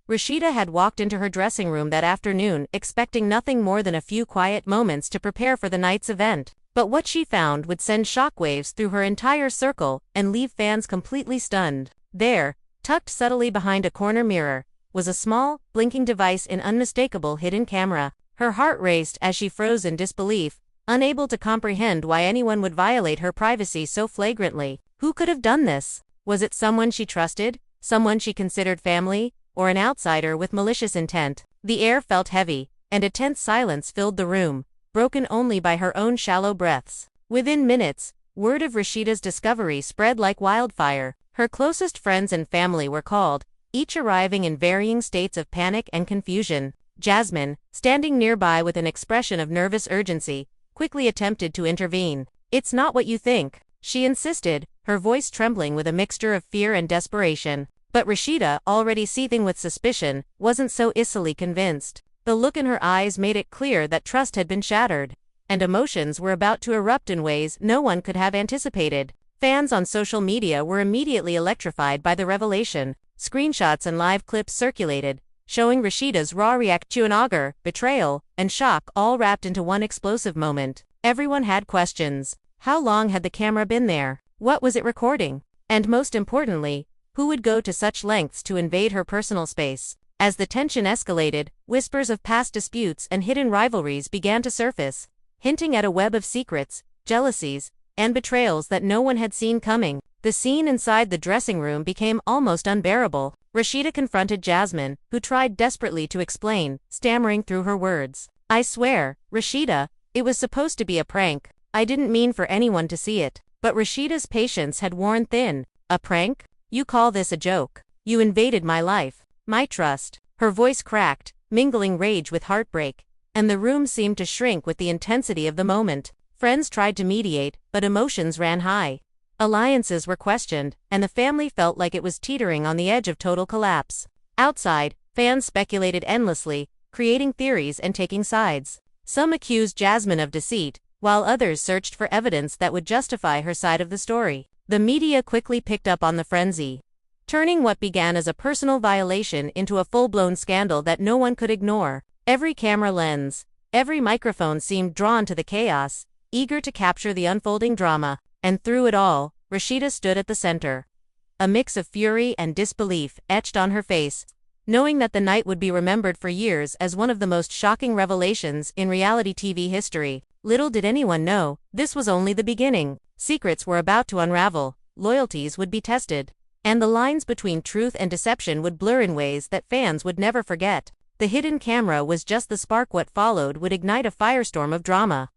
Rasheeda had walked into her dressing room that afternoon expecting nothing more than a few quiet moments to prepare for the night's event. But what she found would send shockwaves through her entire circle and leave fans completely stunned. There, tucked subtly behind a corner mirror, was a small, blinking device in unmistakable hidden camera. Her heart raced as she froze in disbelief, unable to comprehend why anyone would violate her privacy so flagrantly. Who could have done this? Was it someone she trusted, someone she considered family, or an outsider with malicious intent? The air felt heavy, and a tense silence filled the room, broken only by her own shallow breaths. Within minutes, word of Rasheeda's discovery spread like wildfire. Her closest friends and family were called, each arriving in varying states of panic and confusion. Jasmine, standing nearby with an expression of nervous urgency, quickly attempted to intervene. "It's not what you think," she insisted, her voice trembling with a mixture of fear and desperation. But Rasheeda, already seething with suspicion, wasn't so easily convinced. The look in her eyes made it clear that trust had been shattered, and emotions were about to erupt in ways no one could have anticipated. Fans on social media were immediately electrified by the revelation. Screenshots and live clips circulated, showing Rasheeda's raw reaction: anger, betrayal, and shock all wrapped into one explosive moment. Everyone had questions. How long had the camera been there? What was it recording? And most importantly, who would go to such lengths to invade her personal space? As the tension escalated, whispers of past disputes and hidden rivalries began to surface, hinting at a web of secrets, jealousies, and betrayals that no one had seen coming. The scene inside the dressing room became almost unbearable. Rasheeda confronted Jasmine, who tried desperately to explain, stammering through her words. "I swear, Rasheeda, it was supposed to be a prank. I didn't mean for anyone to see it." But Rasheeda's patience had worn thin. "A prank? You call this a joke? You invaded my life, my trust." Her voice cracked, mingling rage with heartbreak, and the room seemed to shrink with the intensity of the moment. Friends tried to mediate, but emotions ran high. Alliances were questioned, and the family felt like it was teetering on the edge of total collapse. Outside, fans speculated endlessly, creating theories and taking sides. Some accused Jasmine of deceit, while others searched for evidence that would justify her side of the story. The media quickly picked up on the frenzy, turning what began as a personal violation into a full-blown scandal that no one could ignore. Every camera lens, every microphone seemed drawn to the chaos, eager to capture the unfolding drama. And through it all, Rasheeda stood at the center. A mix of fury and disbelief etched on her face, knowing that the night would be remembered for years as one of the most shocking revelations in reality TV history. Little did anyone know, this was only the beginning. Secrets were about to unravel, loyalties would be tested, and the lines between truth and deception would blur in ways that fans would never forget. The hidden camera was just the spark. What followed would ignite a firestorm of drama,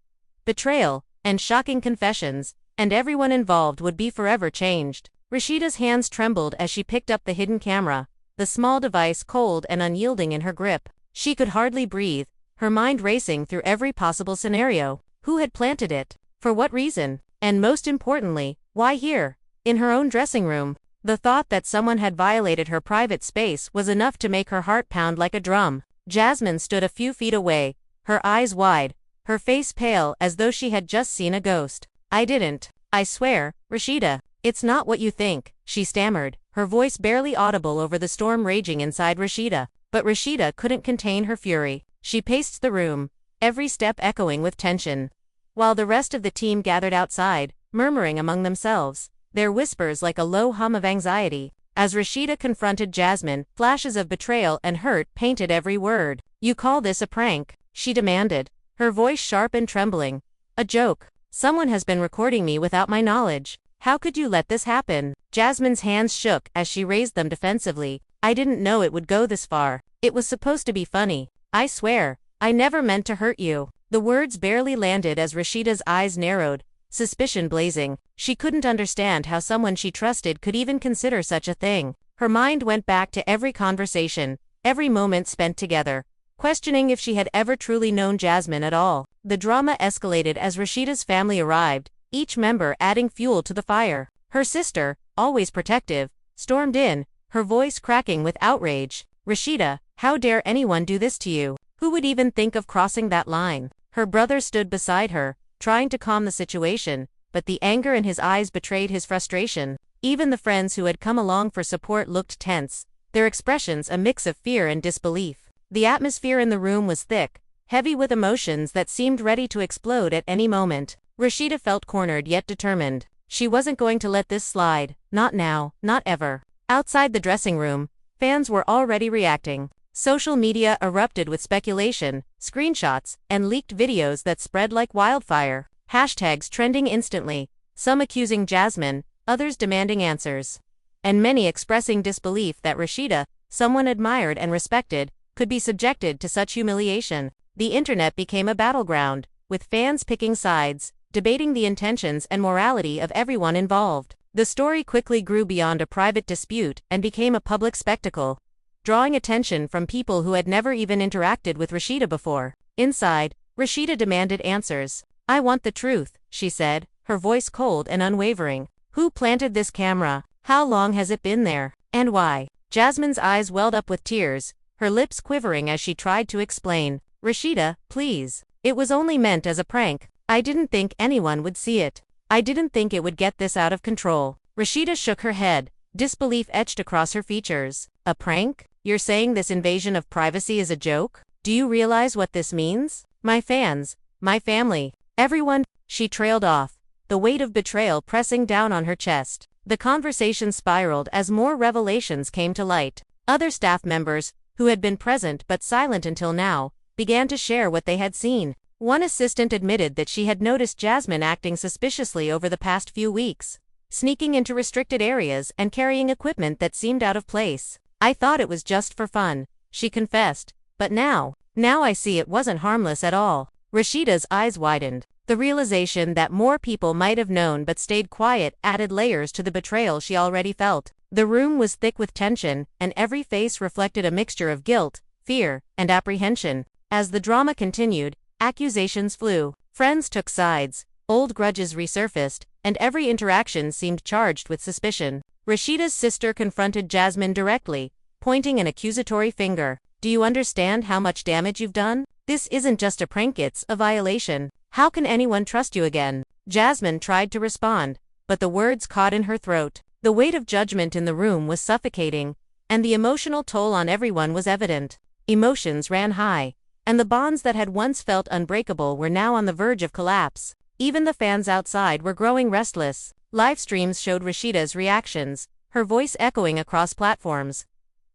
betrayal, and shocking confessions, and everyone involved would be forever changed. Rasheeda's hands trembled as she picked up the hidden camera, the small device cold and unyielding in her grip. She could hardly breathe, her mind racing through every possible scenario. Who had planted it? For what reason? And most importantly, why here? In her own dressing room. The thought that someone had violated her private space was enough to make her heart pound like a drum. Jasmine stood a few feet away, her eyes wide, her face pale as though she had just seen a ghost. "I didn't. I swear, Rasheeda, it's not what you think," she stammered, her voice barely audible over the storm raging inside Rasheeda. But Rasheeda couldn't contain her fury. She paced the room, every step echoing with tension. While the rest of the team gathered outside, murmuring among themselves, their whispers like a low hum of anxiety. As Rasheeda confronted Jasmine, flashes of betrayal and hurt painted every word. "You call this a prank?" she demanded, her voice sharp and trembling. "A joke. Someone has been recording me without my knowledge. How could you let this happen?" Jasmine's hands shook as she raised them defensively. "I didn't know it would go this far. It was supposed to be funny. I swear, I never meant to hurt you." The words barely landed as Rasheeda's eyes narrowed, suspicion blazing. She couldn't understand how someone she trusted could even consider such a thing. Her mind went back to every conversation, every moment spent together, questioning if she had ever truly known Jasmine at all. The drama escalated as Rasheeda's family arrived, each member adding fuel to the fire. Her sister, always protective, stormed in, her voice cracking with outrage. "Rasheeda, how dare anyone do this to you? Who would even think of crossing that line?" Her brother stood beside her, trying to calm the situation, but the anger in his eyes betrayed his frustration. Even the friends who had come along for support looked tense, their expressions a mix of fear and disbelief. The atmosphere in the room was thick, heavy with emotions that seemed ready to explode at any moment. Rasheeda felt cornered yet determined. She wasn't going to let this slide, not now, not ever. Outside the dressing room, fans were already reacting. Social media erupted with speculation, screenshots, and leaked videos that spread like wildfire. Hashtags trending instantly, some accusing Jasmine, others demanding answers. And many expressing disbelief that Rasheeda, someone admired and respected, could be subjected to such humiliation. The internet became a battleground, with fans picking sides, debating the intentions and morality of everyone involved. The story quickly grew beyond a private dispute and became a public spectacle, drawing attention from people who had never even interacted with Rasheeda before. Inside, Rasheeda demanded answers. "I want the truth," she said, her voice cold and unwavering. "Who planted this camera? How long has it been there? And why?" Jasmine's eyes welled up with tears, her lips quivering as she tried to explain. "Rasheeda, please. It was only meant as a prank. I didn't think anyone would see it. I didn't think it would get this out of control." Rasheeda shook her head, disbelief etched across her features. "A prank? You're saying this invasion of privacy is a joke? Do you realize what this means? My fans, my family, everyone." She trailed off, the weight of betrayal pressing down on her chest. The conversation spiraled as more revelations came to light. Other staff members, who had been present but silent until now, began to share what they had seen. One assistant admitted that she had noticed Jasmine acting suspiciously over the past few weeks, sneaking into restricted areas and carrying equipment that seemed out of place. "I thought it was just for fun," she confessed, "but now I see it wasn't harmless at all." Rasheeda's eyes widened. The realization that more people might have known but stayed quiet added layers to the betrayal she already felt. The room was thick with tension, and every face reflected a mixture of guilt, fear, and apprehension. As the drama continued, accusations flew. Friends took sides, old grudges resurfaced, and every interaction seemed charged with suspicion. Rasheeda's sister confronted Jasmine directly, pointing an accusatory finger. "Do you understand how much damage you've done? This isn't just a prank, it's a violation. How can anyone trust you again?" Jasmine tried to respond, but the words caught in her throat. The weight of judgment in the room was suffocating, and the emotional toll on everyone was evident. Emotions ran high, and the bonds that had once felt unbreakable were now on the verge of collapse. Even the fans outside were growing restless. Live streams showed Rasheeda's reactions, her voice echoing across platforms,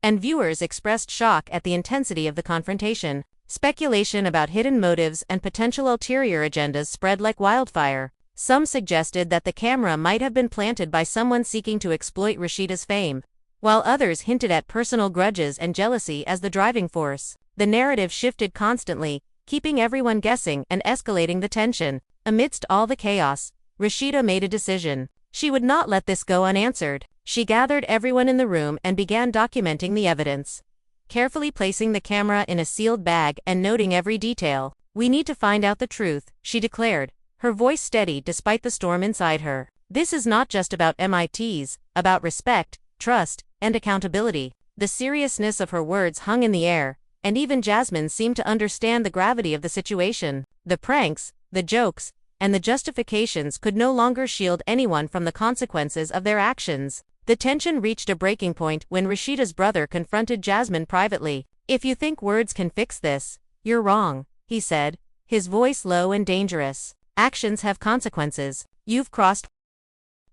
and viewers expressed shock at the intensity of the confrontation. Speculation about hidden motives and potential ulterior agendas spread like wildfire. Some suggested that the camera might have been planted by someone seeking to exploit Rasheeda's fame, while others hinted at personal grudges and jealousy as the driving force. The narrative shifted constantly, keeping everyone guessing and escalating the tension. Amidst all the chaos, Rasheeda made a decision. She would not let this go unanswered. She gathered everyone in the room and began documenting the evidence, carefully placing the camera in a sealed bag and noting every detail. "We need to find out the truth," she declared, her voice steady despite the storm inside her. "This is not just about MITs, about respect, trust, and accountability." The seriousness of her words hung in the air, and even Jasmine seemed to understand the gravity of the situation. The pranks, the jokes, and the justifications could no longer shield anyone from the consequences of their actions. The tension reached a breaking point when Rasheeda's brother confronted Jasmine privately. "If you think words can fix this, you're wrong," he said, his voice low and dangerous. "Actions have consequences. You've crossed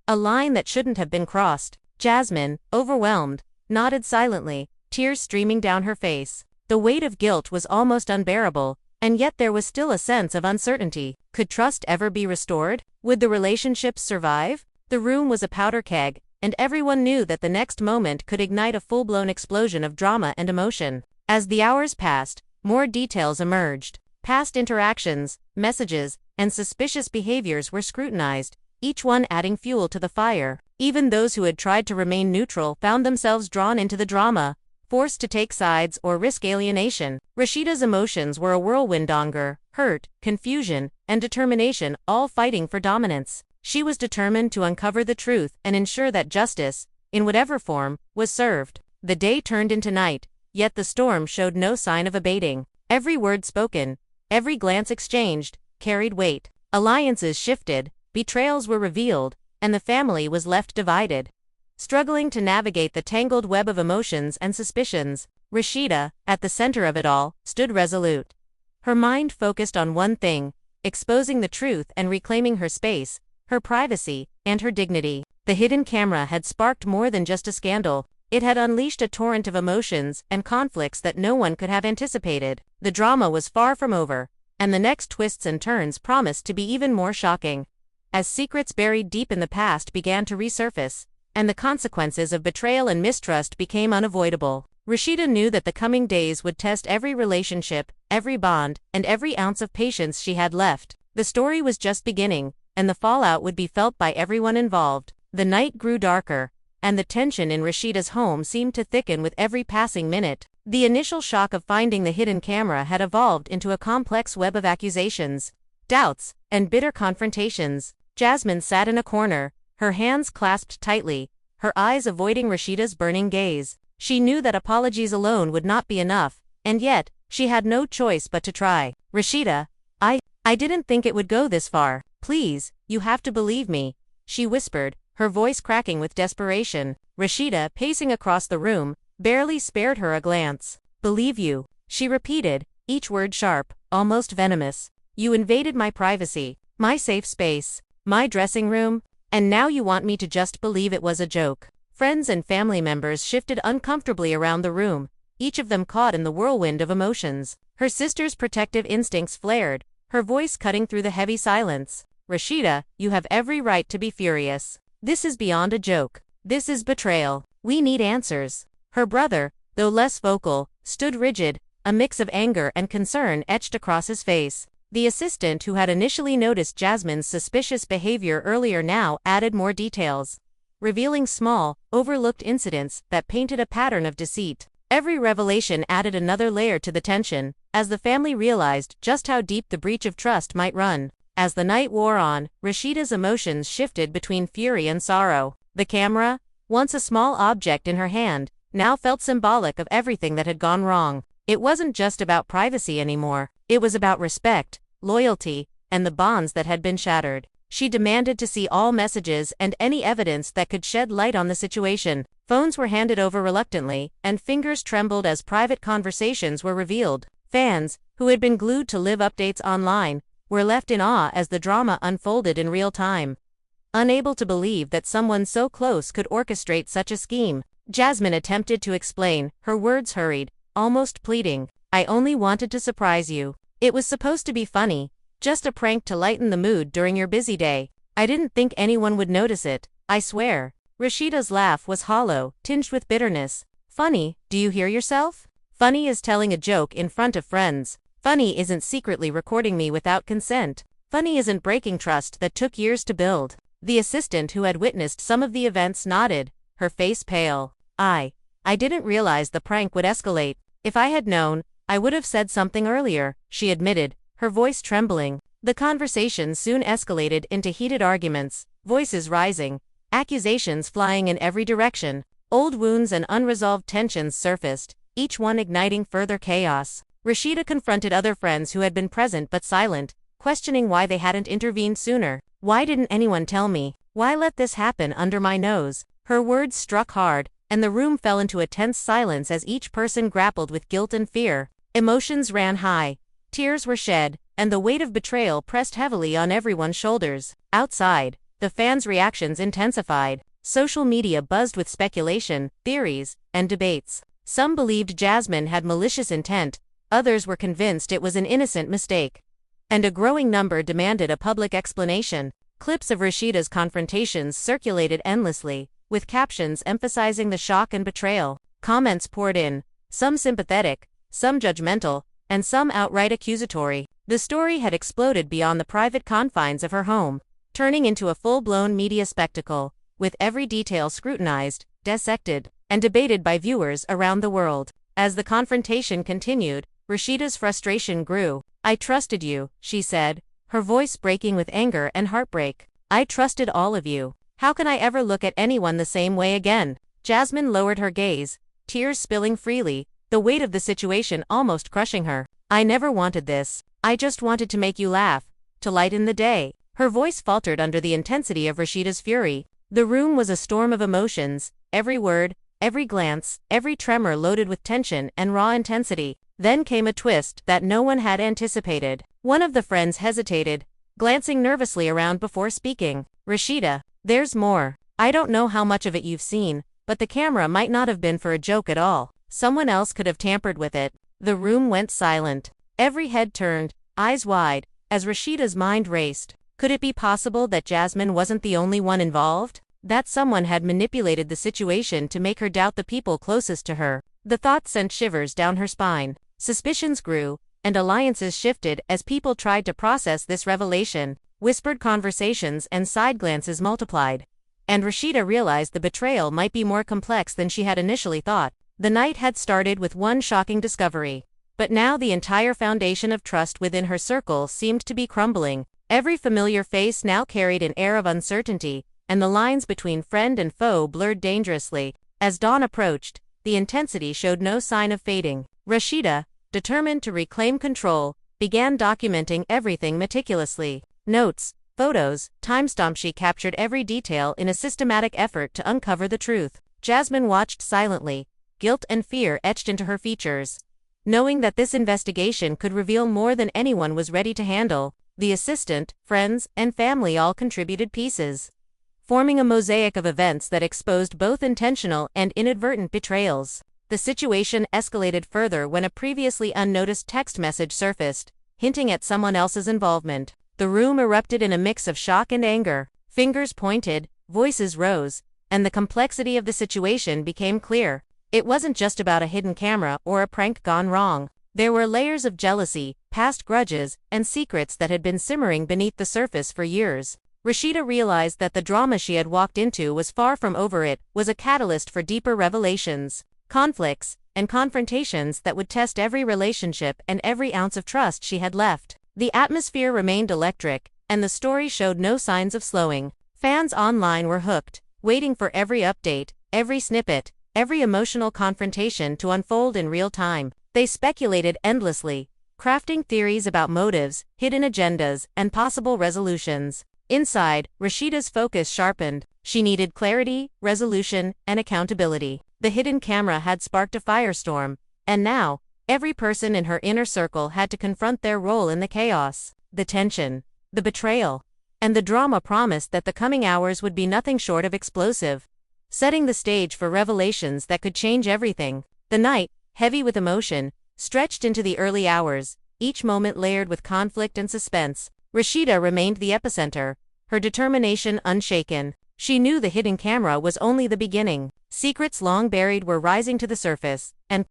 a line that shouldn't have been crossed." Jasmine, overwhelmed, nodded silently, tears streaming down her face. The weight of guilt was almost unbearable, and yet there was still a sense of uncertainty. Could trust ever be restored? Would the relationships survive? The room was a powder keg, and everyone knew that the next moment could ignite a full-blown explosion of drama and emotion. As the hours passed, more details emerged. Past interactions, messages, and suspicious behaviors were scrutinized, each one adding fuel to the fire. Even those who had tried to remain neutral found themselves drawn into the drama, forced to take sides or risk alienation. Rasheeda's emotions were a whirlwind: anger, hurt, confusion, and determination, all fighting for dominance. She was determined to uncover the truth and ensure that justice, in whatever form, was served. The day turned into night, yet the storm showed no sign of abating. Every word spoken, every glance exchanged, carried weight. Alliances shifted, betrayals were revealed, and the family was left divided. struggling to navigate the tangled web of emotions and suspicions. Rasheeda, at the center of it all, stood resolute. Her mind focused on one thing: exposing the truth and reclaiming her space, her privacy, and her dignity. The hidden camera had sparked more than just a scandal. It had unleashed a torrent of emotions and conflicts that no one could have anticipated. The drama was far from over, and the next twists and turns promised to be even more shocking. As secrets buried deep in the past began to resurface, and the consequences of betrayal and mistrust became unavoidable, Rasheeda knew that the coming days would test every relationship, every bond, and every ounce of patience she had left. The story was just beginning, and the fallout would be felt by everyone involved. The night grew darker, and the tension in Rasheeda's home seemed to thicken with every passing minute. The initial shock of finding the hidden camera had evolved into a complex web of accusations, doubts, and bitter confrontations. Jasmine sat in a corner, her hands clasped tightly, her eyes avoiding Rasheeda's burning gaze. She knew that apologies alone would not be enough, and yet, she had no choice but to try. "Rasheeda, I didn't think it would go this far. Please, you have to believe me," she whispered, her voice cracking with desperation. Rasheeda, pacing across the room, barely spared her a glance. "Believe you," she repeated, each word sharp, almost venomous. "You invaded my privacy, my safe space, my dressing room, and now you want me to just believe it was a joke." Friends and family members shifted uncomfortably around the room, each of them caught in the whirlwind of emotions. Her sister's protective instincts flared, her voice cutting through the heavy silence. "Rasheeda, you have every right to be furious. This is beyond a joke. This is betrayal. We need answers." Her brother, though less vocal, stood rigid, a mix of anger and concern etched across his face. The assistant who had initially noticed Jasmine's suspicious behavior earlier now added more details, revealing small, overlooked incidents that painted a pattern of deceit. Every revelation added another layer to the tension, as the family realized just how deep the breach of trust might run. As the night wore on, Rasheeda's emotions shifted between fury and sorrow. The camera, once a small object in her hand, now felt symbolic of everything that had gone wrong. It wasn't just about privacy anymore. It was about respect, loyalty, and the bonds that had been shattered. She demanded to see all messages and any evidence that could shed light on the situation. Phones were handed over reluctantly, and fingers trembled as private conversations were revealed. Fans, who had been glued to live updates online, were left in awe as the drama unfolded in real time. Unable to believe that someone so close could orchestrate such a scheme, Jasmine attempted to explain, her words hurried, almost pleading. "I only wanted to surprise you. It was supposed to be funny, just a prank to lighten the mood during your busy day. I didn't think anyone would notice it, I swear." Rasheeda's laugh was hollow, tinged with bitterness. "Funny, do you hear yourself? Funny is telling a joke in front of friends. Funny isn't secretly recording me without consent. Funny isn't breaking trust that took years to build." The assistant who had witnessed some of the events nodded, her face pale. I didn't realize the prank would escalate. If I had known, I would have said something earlier," she admitted, her voice trembling. The conversation soon escalated into heated arguments, voices rising, accusations flying in every direction. Old wounds and unresolved tensions surfaced, each one igniting further chaos. Rasheeda confronted other friends who had been present but silent, questioning why they hadn't intervened sooner. "Why didn't anyone tell me? Why let this happen under my nose?" Her words struck hard, and the room fell into a tense silence as each person grappled with guilt and fear. Emotions ran high, tears were shed, and the weight of betrayal pressed heavily on everyone's shoulders. Outside, the fans' reactions intensified. Social media buzzed with speculation, theories, and debates. Some believed Jasmine had malicious intent, others were convinced it was an innocent mistake. And a growing number demanded a public explanation. Clips of Rasheeda's confrontations circulated endlessly, with captions emphasizing the shock and betrayal. Comments poured in, some sympathetic, some judgmental, and some outright accusatory. The story had exploded beyond the private confines of her home, turning into a full-blown media spectacle, with every detail scrutinized, dissected, and debated by viewers around the world. As the confrontation continued, Rasheeda's frustration grew. "I trusted you," she said, her voice breaking with anger and heartbreak. "I trusted all of you. How can I ever look at anyone the same way again?" Jasmine lowered her gaze, tears spilling freely, the weight of the situation almost crushing her. "I never wanted this. I just wanted to make you laugh, to lighten the day." Her voice faltered under the intensity of Rasheeda's fury. The room was a storm of emotions, every word, every glance, every tremor loaded with tension and raw intensity. Then came a twist that no one had anticipated. One of the friends hesitated, glancing nervously around before speaking. "Rasheeda, there's more. I don't know how much of it you've seen, but the camera might not have been for a joke at all. Someone else could have tampered with it." The room went silent. Every head turned, eyes wide, as Rasheeda's mind raced. Could it be possible that Jasmine wasn't the only one involved? That someone had manipulated the situation to make her doubt the people closest to her? The thought sent shivers down her spine. Suspicions grew, and alliances shifted as people tried to process this revelation. Whispered conversations and side glances multiplied. And Rasheeda realized the betrayal might be more complex than she had initially thought. The night had started with one shocking discovery. But now the entire foundation of trust within her circle seemed to be crumbling. Every familiar face now carried an air of uncertainty, and the lines between friend and foe blurred dangerously. As dawn approached, the intensity showed no sign of fading. Rasheeda, determined to reclaim control, began documenting everything meticulously. Notes, photos, timestamps. She captured every detail in a systematic effort to uncover the truth. Jasmine watched silently, guilt and fear etched into her features. Knowing that this investigation could reveal more than anyone was ready to handle, the assistant, friends, and family all contributed pieces, forming a mosaic of events that exposed both intentional and inadvertent betrayals. The situation escalated further when a previously unnoticed text message surfaced, hinting at someone else's involvement. The room erupted in a mix of shock and anger. Fingers pointed, voices rose, and the complexity of the situation became clear. It wasn't just about a hidden camera or a prank gone wrong. There were layers of jealousy, past grudges, and secrets that had been simmering beneath the surface for years. Rasheeda realized that the drama she had walked into was far from over. It was a catalyst for deeper revelations, conflicts, and confrontations that would test every relationship and every ounce of trust she had left. The atmosphere remained electric, and the story showed no signs of slowing. Fans online were hooked, waiting for every update, every snippet, every emotional confrontation to unfold in real time. They speculated endlessly, crafting theories about motives, hidden agendas, and possible resolutions. Inside, Rasheeda's focus sharpened. She needed clarity, resolution, and accountability. The hidden camera had sparked a firestorm, and now, every person in her inner circle had to confront their role in the chaos. The tension, the betrayal, and the drama promised that the coming hours would be nothing short of explosive, setting the stage for revelations that could change everything. The night, heavy with emotion, stretched into the early hours, each moment layered with conflict and suspense. Rasheeda remained the epicenter, her determination unshaken. She knew the hidden camera was only the beginning. Secrets long buried were rising to the surface, and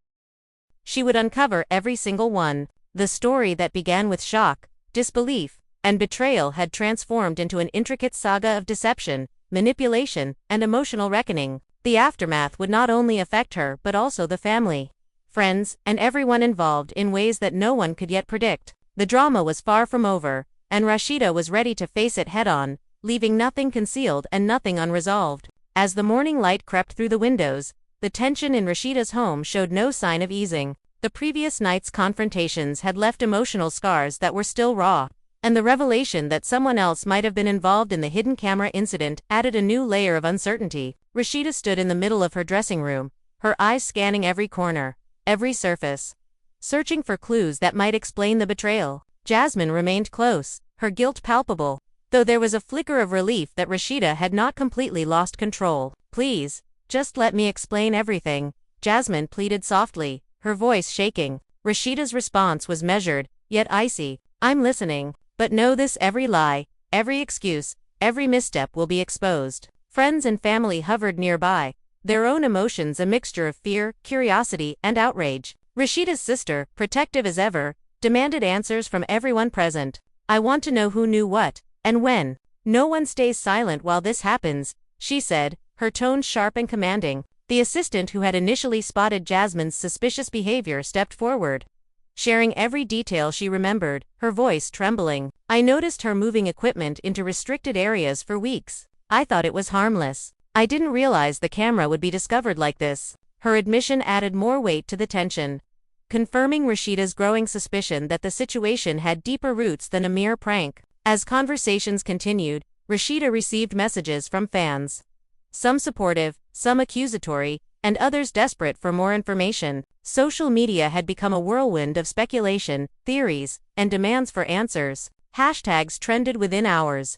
she would uncover every single one. The story that began with shock, disbelief, and betrayal had transformed into an intricate saga of deception, manipulation, and emotional reckoning. The aftermath would not only affect her but also the family, friends, and everyone involved in ways that no one could yet predict. The drama was far from over, and Rasheeda was ready to face it head-on, leaving nothing concealed and nothing unresolved. As the morning light crept through the windows, the tension in Rasheeda's home showed no sign of easing. The previous night's confrontations had left emotional scars that were still raw, and the revelation that someone else might have been involved in the hidden camera incident added a new layer of uncertainty. Rasheeda stood in the middle of her dressing room, her eyes scanning every corner, every surface, searching for clues that might explain the betrayal. Jasmine remained close, her guilt palpable, though there was a flicker of relief that Rasheeda had not completely lost control. "Please, just let me explain everything," Jasmine pleaded softly, her voice shaking. Rasheeda's response was measured, yet icy. "I'm listening, but know this: every lie, every excuse, every misstep will be exposed." Friends and family hovered nearby, their own emotions a mixture of fear, curiosity, and outrage. Rasheeda's sister, protective as ever, demanded answers from everyone present. "I want to know who knew what, and when. No one stays silent while this happens," she said, her tone sharp and commanding. The assistant who had initially spotted Jasmine's suspicious behavior stepped forward, sharing every detail she remembered, her voice trembling. "I noticed her moving equipment into restricted areas for weeks. I thought it was harmless. I didn't realize the camera would be discovered like this." Her admission added more weight to the tension, confirming Rasheeda's growing suspicion that the situation had deeper roots than a mere prank. As conversations continued, Rasheeda received messages from fans, some supportive, some accusatory, and others desperate for more information. Social media had become a whirlwind of speculation, theories, and demands for answers. Hashtags trended within hours,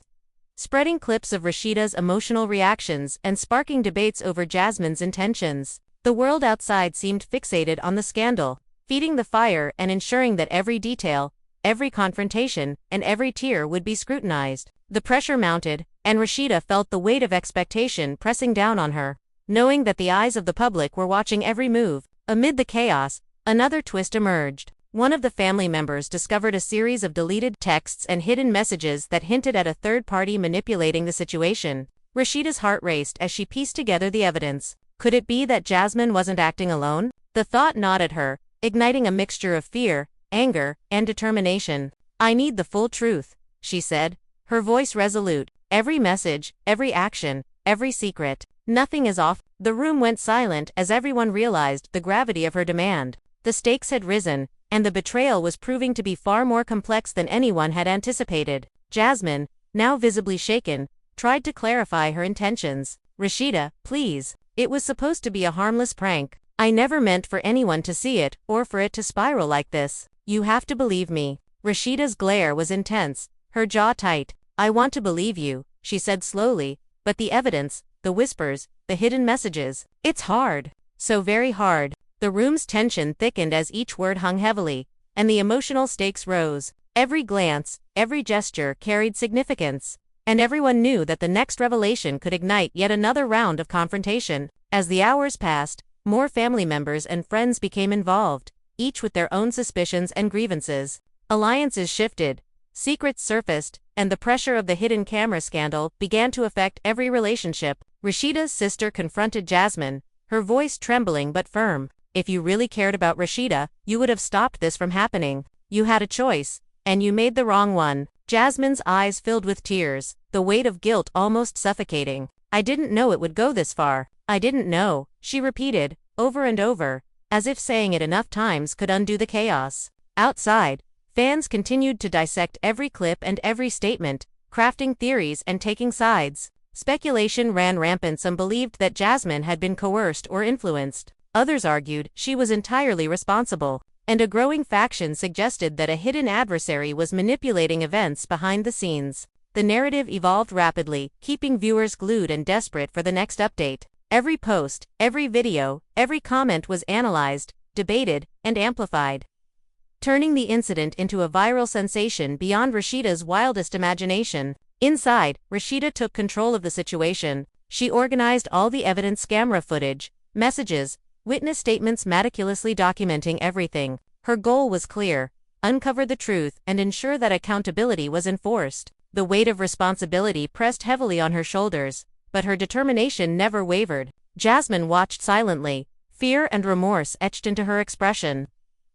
spreading clips of Rasheeda's emotional reactions and sparking debates over Jasmine's intentions. The world outside seemed fixated on the scandal, feeding the fire and ensuring that every detail, every confrontation, and every tear would be scrutinized. The pressure mounted, and Rasheeda felt the weight of expectation pressing down on her. Knowing that the eyes of the public were watching every move, amid the chaos, another twist emerged. One of the family members discovered a series of deleted texts and hidden messages that hinted at a third party manipulating the situation. Rasheeda's heart raced as she pieced together the evidence. Could it be that Jasmine wasn't acting alone? The thought gnawed at her, igniting a mixture of fear, anger, and determination. "I need the full truth," she said, her voice resolute. "Every message, every action, every secret. Nothing is off." The room went silent as everyone realized the gravity of her demand. The stakes had risen, and the betrayal was proving to be far more complex than anyone had anticipated. Jasmine, now visibly shaken, tried to clarify her intentions. "Rasheeda, please. It was supposed to be a harmless prank. I never meant for anyone to see it, or for it to spiral like this. You have to believe me." Rasheeda's glare was intense, her jaw tight. "I want to believe you," she said slowly, "but the evidence, the whispers, the hidden messages, it's hard. So very hard." The room's tension thickened as each word hung heavily, and the emotional stakes rose. Every glance, every gesture carried significance, and everyone knew that the next revelation could ignite yet another round of confrontation. As the hours passed, more family members and friends became involved, each with their own suspicions and grievances. Alliances shifted, secrets surfaced, and the pressure of the hidden camera scandal began to affect every relationship. Rasheeda's sister confronted Jasmine, her voice trembling but firm. "If you really cared about Rasheeda, you would have stopped this from happening. You had a choice, and you made the wrong one." Jasmine's eyes filled with tears, the weight of guilt almost suffocating. "I didn't know it would go this far. I didn't know," she repeated, over and over, as if saying it enough times could undo the chaos. Outside, fans continued to dissect every clip and every statement, crafting theories and taking sides. Speculation ran rampant. Some believed that Jasmine had been coerced or influenced. Others argued she was entirely responsible, and a growing faction suggested that a hidden adversary was manipulating events behind the scenes. The narrative evolved rapidly, keeping viewers glued and desperate for the next update. Every post, every video, every comment was analyzed, debated, and amplified, turning the incident into a viral sensation beyond Rasheeda's wildest imagination. Inside, Rasheeda took control of the situation. She organized all the evidence, camera footage, messages, witness statements, meticulously documenting everything. Her goal was clear: uncover the truth and ensure that accountability was enforced. The weight of responsibility pressed heavily on her shoulders, but her determination never wavered. Jasmine watched silently, fear and remorse etched into her expression.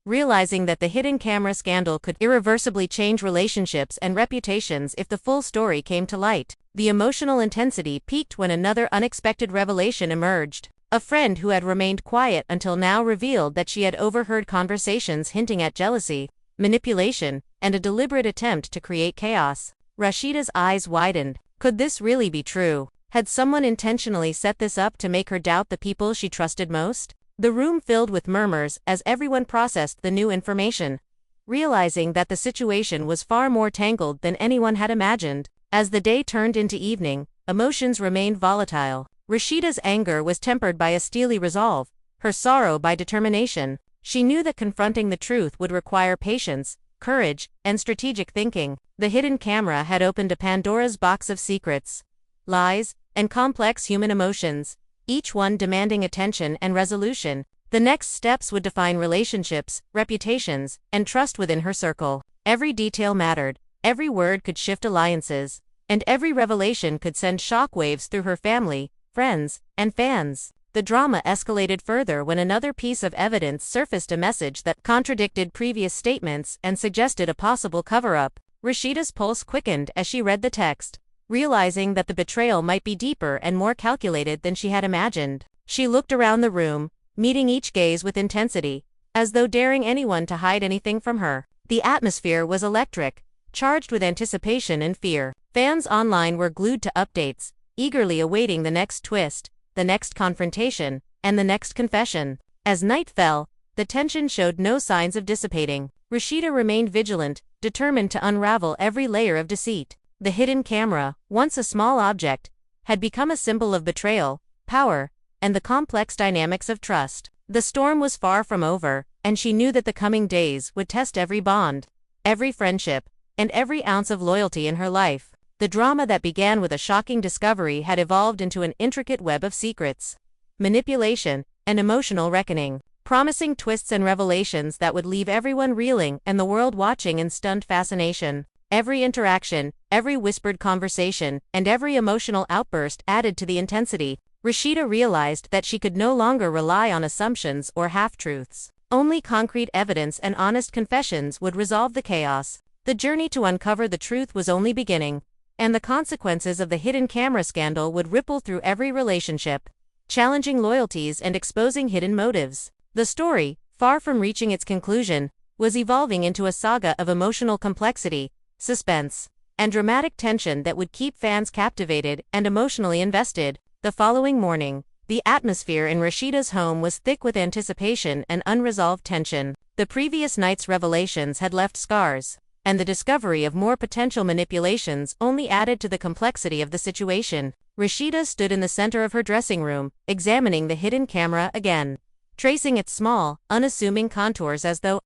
Realizing that the hidden camera scandal could irreversibly change relationships and reputations if the full story came to light, the emotional intensity peaked when another unexpected revelation emerged. A friend who had remained quiet until now revealed that she had overheard conversations hinting at jealousy, manipulation, and a deliberate attempt to create chaos. Rasheeda's eyes widened. Could this really be true? Had someone intentionally set this up to make her doubt the people she trusted most? The room filled with murmurs as everyone processed the new information, realizing that the situation was far more tangled than anyone had imagined. As the day turned into evening, emotions remained volatile. Rasheeda's anger was tempered by a steely resolve, her sorrow by determination. She knew that confronting the truth would require patience, courage, and strategic thinking. The hidden camera had opened a Pandora's box of secrets, lies, and complex human emotions, each one demanding attention and resolution. The next steps would define relationships, reputations, and trust within her circle. Every detail mattered, every word could shift alliances, and every revelation could send shockwaves through her family, friends, and fans. The drama escalated further when another piece of evidence surfaced, a message that contradicted previous statements and suggested a possible cover-up. Rasheeda's pulse quickened as she read the text, realizing that the betrayal might be deeper and more calculated than she had imagined. She looked around the room, meeting each gaze with intensity, as though daring anyone to hide anything from her. The atmosphere was electric, charged with anticipation and fear. Fans online were glued to updates, eagerly awaiting the next twist, the next confrontation, and the next confession. As night fell, the tension showed no signs of dissipating. Rasheeda remained vigilant, determined to unravel every layer of deceit. The hidden camera, once a small object, had become a symbol of betrayal, power, and the complex dynamics of trust. The storm was far from over, and she knew that the coming days would test every bond, every friendship, and every ounce of loyalty in her life. The drama that began with a shocking discovery had evolved into an intricate web of secrets, manipulation, and emotional reckoning, promising twists and revelations that would leave everyone reeling and the world watching in stunned fascination. Every interaction, every whispered conversation, and every emotional outburst added to the intensity. Rasheeda realized that she could no longer rely on assumptions or half-truths. Only concrete evidence and honest confessions would resolve the chaos. The journey to uncover the truth was only beginning, and the consequences of the hidden camera scandal would ripple through every relationship, challenging loyalties and exposing hidden motives. The story, far from reaching its conclusion, was evolving into a saga of emotional complexity, suspense, and dramatic tension that would keep fans captivated and emotionally invested. The following morning, the atmosphere in Rasheeda's home was thick with anticipation and unresolved tension. The previous night's revelations had left scars, and the discovery of more potential manipulations only added to the complexity of the situation. Rasheeda stood in the center of her dressing room, examining the hidden camera again, tracing its small, unassuming contours as though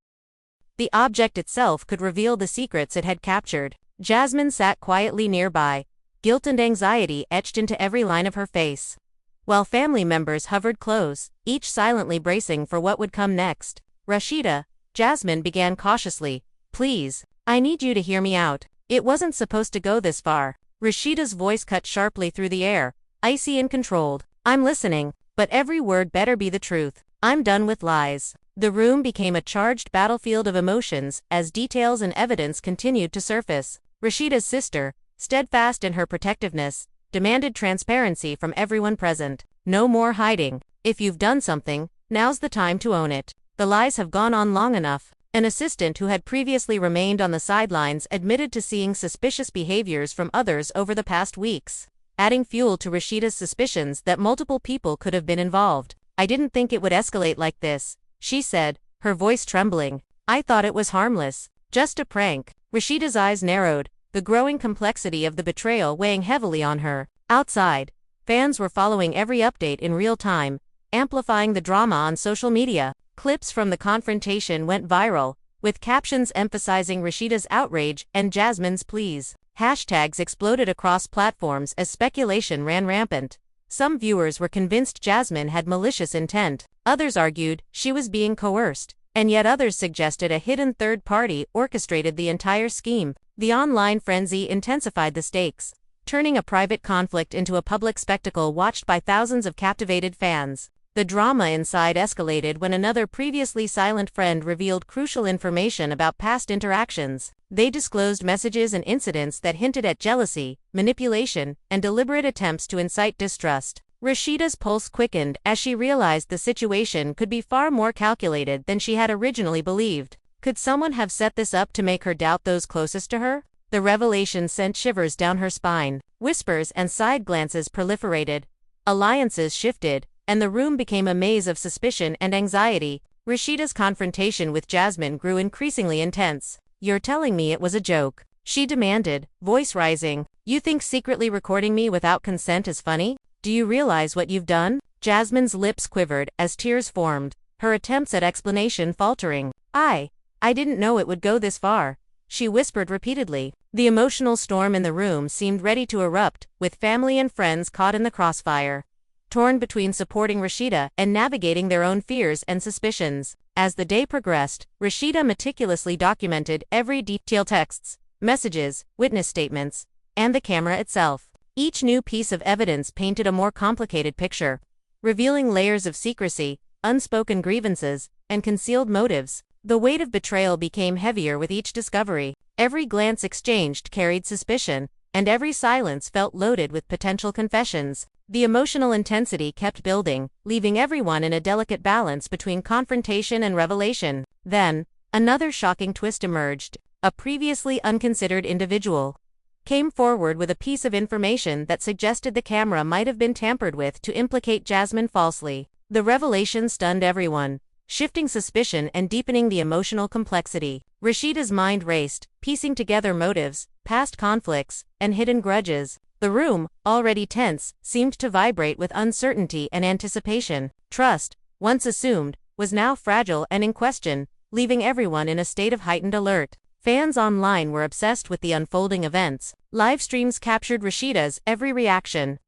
the object itself could reveal the secrets it had captured. Jasmine sat quietly nearby, guilt and anxiety etched into every line of her face, while family members hovered close, each silently bracing for what would come next. Rasheeda, Jasmine began cautiously, "Please, I need you to hear me out. It wasn't supposed to go this far." Rasheeda's voice cut sharply through the air, icy and controlled. "I'm listening, but every word better be the truth. I'm done with lies." The room became a charged battlefield of emotions as details and evidence continued to surface. Rasheeda's sister, steadfast in her protectiveness, demanded transparency from everyone present. "No more hiding. If you've done something, now's the time to own it. The lies have gone on long enough." An assistant who had previously remained on the sidelines admitted to seeing suspicious behaviors from others over the past weeks, adding fuel to Rasheeda's suspicions that multiple people could have been involved. "I didn't think it would escalate like this," she said, her voice trembling. "I thought it was harmless. Just a prank." Rasheeda's eyes narrowed, the growing complexity of the betrayal weighing heavily on her. Outside, fans were following every update in real time, amplifying the drama on social media. Clips from the confrontation went viral, with captions emphasizing Rasheeda's outrage and Jasmine's pleas. Hashtags exploded across platforms as speculation ran rampant. Some viewers were convinced Jasmine had malicious intent. Others argued she was being coerced, and yet others suggested a hidden third party orchestrated the entire scheme. The online frenzy intensified the stakes, turning a private conflict into a public spectacle watched by thousands of captivated fans. The drama inside escalated when another previously silent friend revealed crucial information about past interactions. They disclosed messages and incidents that hinted at jealousy, manipulation, and deliberate attempts to incite distrust. Rasheeda's pulse quickened as she realized the situation could be far more calculated than she had originally believed. Could someone have set this up to make her doubt those closest to her? The revelation sent shivers down her spine. Whispers and side glances proliferated. Alliances shifted, and the room became a maze of suspicion and anxiety. Rasheeda's confrontation with Jasmine grew increasingly intense. "You're telling me it was a joke?" she demanded, voice rising. "You think secretly recording me without consent is funny? Do you realize what you've done?" Jasmine's lips quivered as tears formed, her attempts at explanation faltering. I didn't know it would go this far," she whispered repeatedly. The emotional storm in the room seemed ready to erupt, with family and friends caught in the crossfire, torn between supporting Rasheeda and navigating their own fears and suspicions. As the day progressed, Rasheeda meticulously documented every detail: texts, messages, witness statements, and the camera itself. Each new piece of evidence painted a more complicated picture, revealing layers of secrecy, unspoken grievances, and concealed motives. The weight of betrayal became heavier with each discovery. Every glance exchanged carried suspicion, and every silence felt loaded with potential confessions. The emotional intensity kept building, leaving everyone in a delicate balance between confrontation and revelation. Then, another shocking twist emerged. A previously unconsidered individual, came forward with a piece of information that suggested the camera might have been tampered with to implicate Jasmine falsely. The revelation stunned everyone, shifting suspicion and deepening the emotional complexity. Rasheeda's mind raced, piecing together motives, past conflicts, and hidden grudges. The room, already tense, seemed to vibrate with uncertainty and anticipation. Trust, once assumed, was now fragile and in question, leaving everyone in a state of heightened alert. Fans online were obsessed with the unfolding events. Live streams captured Rasheeda's every reaction.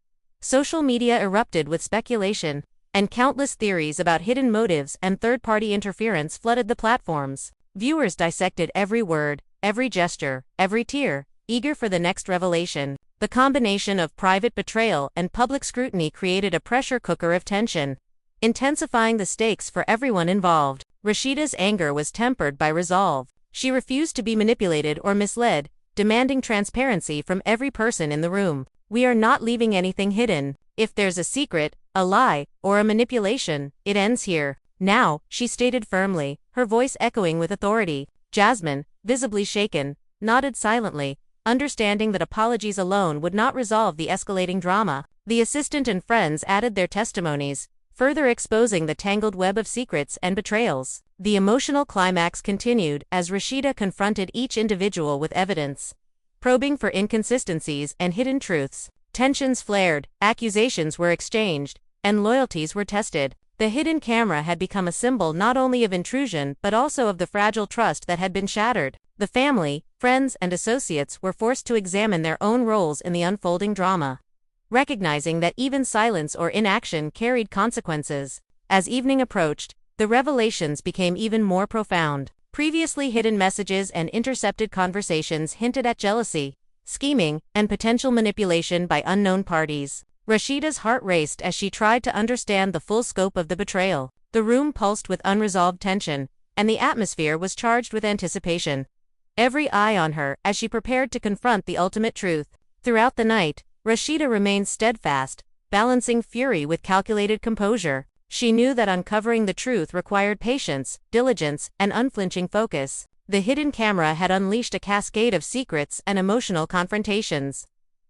Social media erupted with speculation, and countless theories about hidden motives and third-party interference flooded the platforms. Viewers dissected every word, every gesture, every tear, eager for the next revelation. The combination of private betrayal and public scrutiny created a pressure cooker of tension, intensifying the stakes for everyone involved. Rasheeda's anger was tempered by resolve. She refused to be manipulated or misled, demanding transparency from every person in the room. "We are not leaving anything hidden. If there's a secret, a lie, or a manipulation, it ends here now," she stated firmly, her voice echoing with authority. Jasmine, visibly shaken, nodded silently, understanding that apologies alone would not resolve the escalating drama. The assistant and friends added their testimonies, further exposing the tangled web of secrets and betrayals. The emotional climax continued as Rasheeda confronted each individual with evidence, probing for inconsistencies and hidden truths. Tensions flared, accusations were exchanged, and loyalties were tested. The hidden camera had become a symbol not only of intrusion but also of the fragile trust that had been shattered. The family, friends, and associates were forced to examine their own roles in the unfolding drama, recognizing that even silence or inaction carried consequences. As evening approached, the revelations became even more profound. Previously hidden messages and intercepted conversations hinted at jealousy, scheming, and potential manipulation by unknown parties. Rasheeda's heart raced as she tried to understand the full scope of the betrayal. The room pulsed with unresolved tension, and the atmosphere was charged with anticipation. Every eye on her as she prepared to confront the ultimate truth. Throughout the night, Rasheeda remained steadfast, balancing fury with calculated composure. She knew that uncovering the truth required patience, diligence, and unflinching focus. The hidden camera had unleashed a cascade of secrets and emotional confrontations,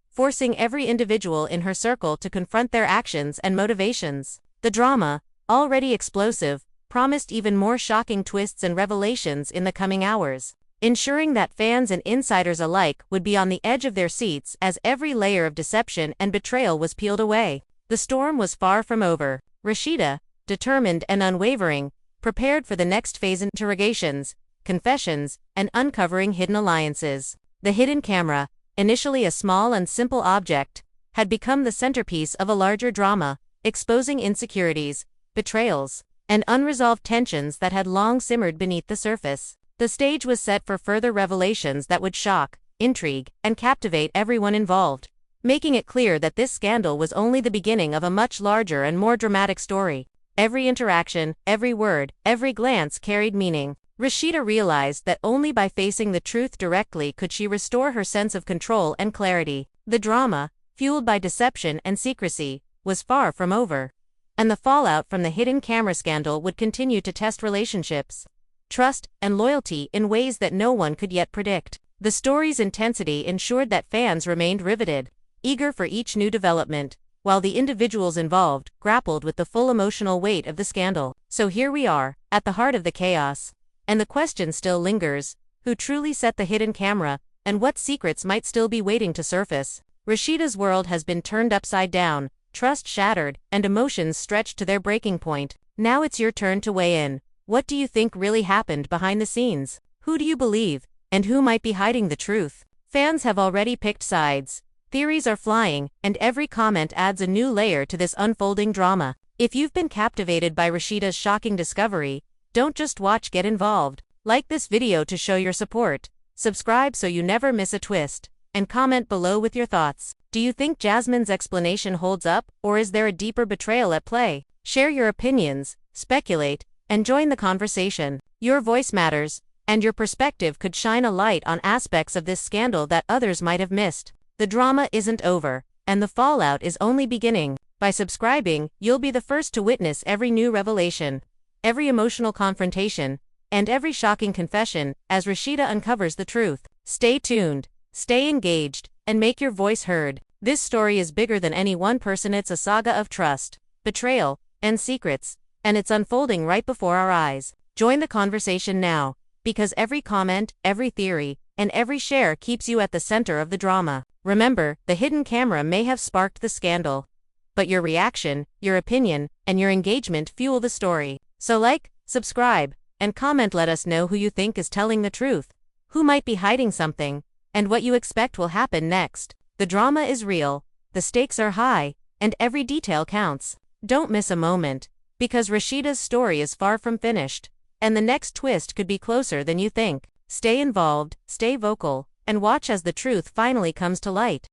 forcing every individual in her circle to confront their actions and motivations. The drama, already explosive, promised even more shocking twists and revelations in the coming hours, ensuring that fans and insiders alike would be on the edge of their seats as every layer of deception and betrayal was peeled away. The storm was far from over. Rasheeda, determined and unwavering, prepared for the next phase: interrogations, confessions, and uncovering hidden alliances. The hidden camera, initially a small and simple object, had become the centerpiece of a larger drama, exposing insecurities, betrayals, and unresolved tensions that had long simmered beneath the surface. The stage was set for further revelations that would shock, intrigue, and captivate everyone involved, making it clear that this scandal was only the beginning of a much larger and more dramatic story. Every interaction, every word, every glance carried meaning. Rasheeda realized that only by facing the truth directly could she restore her sense of control and clarity. The drama, fueled by deception and secrecy, was far from over, and the fallout from the hidden camera scandal would continue to test relationships, trust, and loyalty in ways that no one could yet predict. The story's intensity ensured that fans remained riveted, eager for each new development, while the individuals involved grappled with the full emotional weight of the scandal. So here we are, at the heart of the chaos, and the question still lingers: who truly set the hidden camera, and what secrets might still be waiting to surface? Rasheeda's world has been turned upside down, trust shattered, and emotions stretched to their breaking point. Now it's your turn to weigh in. What do you think really happened behind the scenes? Who do you believe, and who might be hiding the truth? Fans have already picked sides. Theories are flying, and every comment adds a new layer to this unfolding drama. If you've been captivated by Rasheeda's shocking discovery, don't just watch, get involved. Like this video to show your support, subscribe so you never miss a twist, and comment below with your thoughts. Do you think Jasmine's explanation holds up, or is there a deeper betrayal at play? Share your opinions, speculate, and join the conversation. Your voice matters, and your perspective could shine a light on aspects of this scandal that others might have missed. The drama isn't over, and the fallout is only beginning. By subscribing, you'll be the first to witness every new revelation, every emotional confrontation, and every shocking confession as Rasheeda uncovers the truth. Stay tuned, stay engaged, and make your voice heard. This story is bigger than any one person. It's a saga of trust, betrayal, and secrets, and it's unfolding right before our eyes. Join the conversation now, because every comment, every theory, and every share keeps you at the center of the drama. Remember, the hidden camera may have sparked the scandal, but your reaction, your opinion, and your engagement fuel the story. So like, subscribe, and comment. Let us know who you think is telling the truth, who might be hiding something, and what you expect will happen next. The drama is real, the stakes are high, and every detail counts. Don't miss a moment, because Rasheeda's story is far from finished, and the next twist could be closer than you think. Stay involved, stay vocal, and watch as the truth finally comes to light.